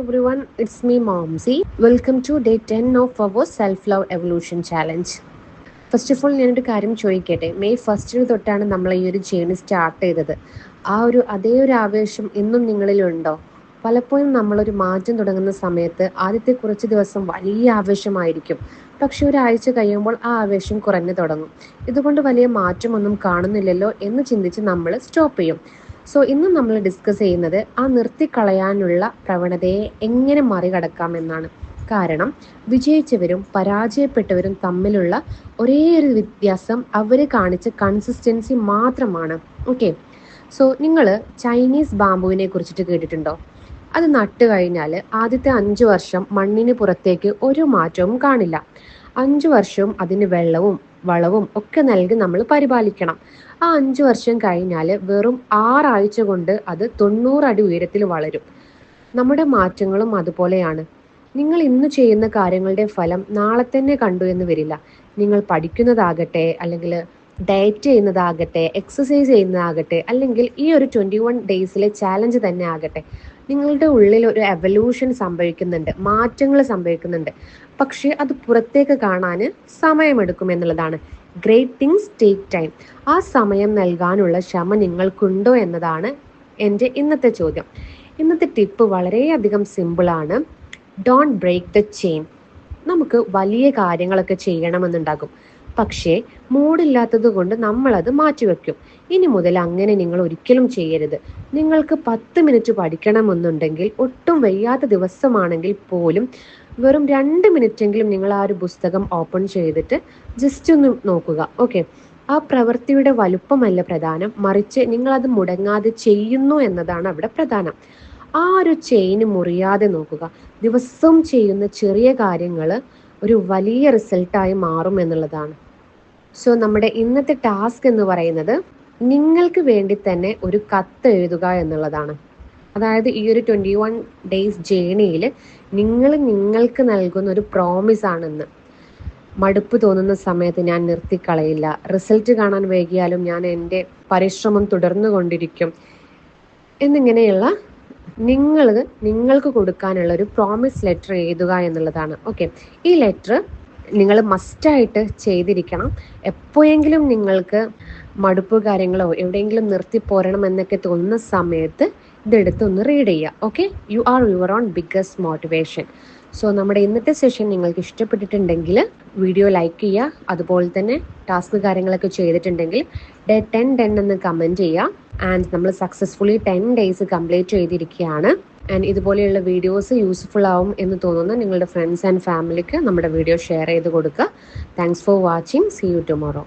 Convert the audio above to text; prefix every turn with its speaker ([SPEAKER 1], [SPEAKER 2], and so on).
[SPEAKER 1] everyone, it's me Momsy. Welcome to day 10 of our self-love evolution challenge. First of all ഞാനൊരു കാര്യം ചോദിക്കട്ടെ. May 1 തൊട്ടാണ് നമ്മൾ ഈ ഒരു ജേണി സ്റ്റാർട്ട് ചെയ്തത്. അതേ ഒരു ആവേശം ഇന്നും നിങ്ങളിലുണ്ടോ? പലപ്പോഴും നമ്മളൊരു മാറ്റം തുടങ്ങുന്ന സമയത്ത് ആദ്യത്തെ കുറച്ച് ദിവസം വലിയ ആവേശമായിരിക്കും. പക്ഷെ ഒരാഴ്ച കഴിയുമ്പോൾ ആ ആവേശം കുറഞ്ഞു തുടങ്ങും. ഇതുകൊണ്ട് വലിയ മാറ്റമൊന്നും കാണുന്നില്ലല്ലോ എന്ന് ചിന്തിച്ച് നമ്മൾ സ്റ്റോപ്പ് ചെയ്യും. സോ ഇന്ന് നമ്മൾ ഡിസ്കസ് ചെയ്യുന്നത് ആ നിർത്തിക്കളയാനുള്ള പ്രവണതയെ എങ്ങനെ മറികടക്കാം എന്നാണ്. കാരണം വിജയിച്ചവരും പരാജയപ്പെട്ടവരും തമ്മിലുള്ള ഒരേ ഒരു വ്യത്യാസം അവർ കാണിച്ച കൺസിസ്റ്റൻസി മാത്രമാണ്. ഓക്കെ, സോ നിങ്ങൾ ചൈനീസ് ബാമ്പുവിനെ കുറിച്ചിട്ട് കേട്ടിട്ടുണ്ടോ? അത് നട്ട് കഴിഞ്ഞാൽ ആദ്യത്തെ 5 വർഷം മണ്ണിന് പുറത്തേക്ക് ഒരു മാറ്റവും കാണില്ല. 5 വർഷവും അതിന് വെള്ളവും വളവും ഒക്കെ നൽകി നമ്മൾ പരിപാലിക്കണം. ആ 5 വർഷം കഴിഞ്ഞാൽ വെറും 6 ആഴ്ച കൊണ്ട് അത് 90 അടി ഉയരത്തിൽ വളരും. നമ്മുടെ മാറ്റങ്ങളും അതുപോലെയാണ്. നിങ്ങൾ ഇന്ന് ചെയ്യുന്ന കാര്യങ്ങളുടെ ഫലം നാളെ തന്നെ കണ്ടു എന്ന് വരില്ല. നിങ്ങൾ പഠിക്കുന്നതാകട്ടെ, അല്ലെങ്കിൽ ഡയറ്റ് ചെയ്യുന്നതാകട്ടെ, എക്സസൈസ് ചെയ്യുന്നതാകട്ടെ, അല്ലെങ്കിൽ ഈ ഒരു 21 ഡേയ്സിലെ ചാലഞ്ച് തന്നെ ആകട്ടെ, നിങ്ങളുടെ ഉള്ളിൽ ഒരു എവല്യൂഷൻ സംഭവിക്കുന്നുണ്ട്, മാറ്റങ്ങൾ സംഭവിക്കുന്നുണ്ട്. പക്ഷേ അത് പുറത്തേക്ക് കാണാൻ സമയമെടുക്കും എന്നുള്ളതാണ്. Great things take time. ആ സമയം നൽകാനുള്ള ക്ഷമ നിങ്ങൾക്കുണ്ടോ എന്നതാണ് എൻ്റെ ഇന്നത്തെ ചോദ്യം. ഇന്നത്തെ ടിപ്പ് വളരെയധികം സിമ്പിളാണ്. Don't break the chain. നമുക്ക് വലിയ കാര്യങ്ങളൊക്കെ ചെയ്യണമെന്നുണ്ടാകും, പക്ഷേ മൂഡില്ലാത്തത് കൊണ്ട് നമ്മളത് മാറ്റിവെക്കും. ഇനി മുതൽ അങ്ങനെ നിങ്ങൾ ഒരിക്കലും ചെയ്യരുത്. നിങ്ങൾക്ക് 10 മിനിറ്റ് പഠിക്കണമെന്നുണ്ടെങ്കിൽ, ഒട്ടും വയ്യാത്ത ദിവസമാണെങ്കിൽ പോലും വെറും 2 മിനിറ്റെങ്കിലും നിങ്ങൾ ആ ഒരു പുസ്തകം ഓപ്പൺ ചെയ്തിട്ട് ജസ്റ്റ് ഒന്ന് നോക്കുക. ഓക്കെ, ആ പ്രവൃത്തിയുടെ വലുപ്പമല്ല പ്രധാനം, മറിച്ച് നിങ്ങളത് മുടങ്ങാതെ ചെയ്യുന്നു എന്നതാണ് അവിടെ പ്രധാനം. ആ ഒരു ചെയിന് മുറിയാതെ നോക്കുക. ദിവസവും ചെയ്യുന്ന ചെറിയ കാര്യങ്ങൾ ഒരു വലിയ റിസൾട്ടായി മാറും എന്നുള്ളതാണ്. സോ നമ്മുടെ ഇന്നത്തെ ടാസ്ക് എന്ന് പറയുന്നത് നിങ്ങൾക്ക് വേണ്ടി തന്നെ ഒരു കത്ത് എഴുതുക എന്നുള്ളതാണ്. അതായത് ഈ ഒരു 21 ഡേയ്സ് ജേണിയിൽ നിങ്ങൾക്ക് നൽകുന്ന ഒരു പ്രോമിസ് ആണെന്ന്. മടുപ്പ് തോന്നുന്ന സമയത്ത് ഞാൻ നിർത്തിക്കളയില്ല. റിസൾട്ട് കാണാൻ വൈകിയാലും ഞാൻ എൻ്റെ പരിശ്രമം തുടർന്നു കൊണ്ടിരിക്കും എന്നിങ്ങനെയുള്ള നിങ്ങൾക്ക് കൊടുക്കാനുള്ള ഒരു പ്രോമിസ് ലെറ്റർ എഴുതുക എന്നുള്ളതാണ്. ഓക്കെ, ഈ ലെറ്റർ നിങ്ങൾ മസ്റ്റായിട്ട് ചെയ്തിരിക്കണം. എപ്പോഴെങ്കിലും നിങ്ങൾക്ക് മടുപ്പ് കാര്യങ്ങളോ എവിടെയെങ്കിലും നിർത്തി പോരണം എന്നൊക്കെ തോന്നുന്ന സമയത്ത് ഇതെടുത്ത് ഒന്ന് റീഡ് ചെയ്യുക. Okay, you are your own biggest motivation. So നമ്മുടെ ഇന്നത്തെ സെഷൻ നിങ്ങൾക്ക് ഇഷ്ടപ്പെട്ടിട്ടുണ്ടെങ്കിൽ വീഡിയോ ലൈക്ക് ചെയ്യുക. അതുപോലെ തന്നെ ടാസ്ക് കാര്യങ്ങളൊക്കെ ചെയ്തിട്ടുണ്ടെങ്കിൽ ഡേ 10 എന്ന് കമൻറ്റ് ചെയ്യുക. ആൻഡ് നമ്മൾ സക്സസ്ഫുള്ളി 10 ഡേയ്സ് കംപ്ലീറ്റ് ചെയ്തിരിക്കുകയാണ്. ആൻഡ് ഇതുപോലെയുള്ള വീഡിയോസ് യൂസ്ഫുൾ ആവും എന്ന് തോന്നുന്ന നിങ്ങളുടെ ഫ്രണ്ട്സ് ആൻഡ് ഫാമിലിക്ക് നമ്മുടെ വീഡിയോ ഷെയർ ചെയ്ത് കൊടുക്കുക. Thanks for watching. See you tomorrow.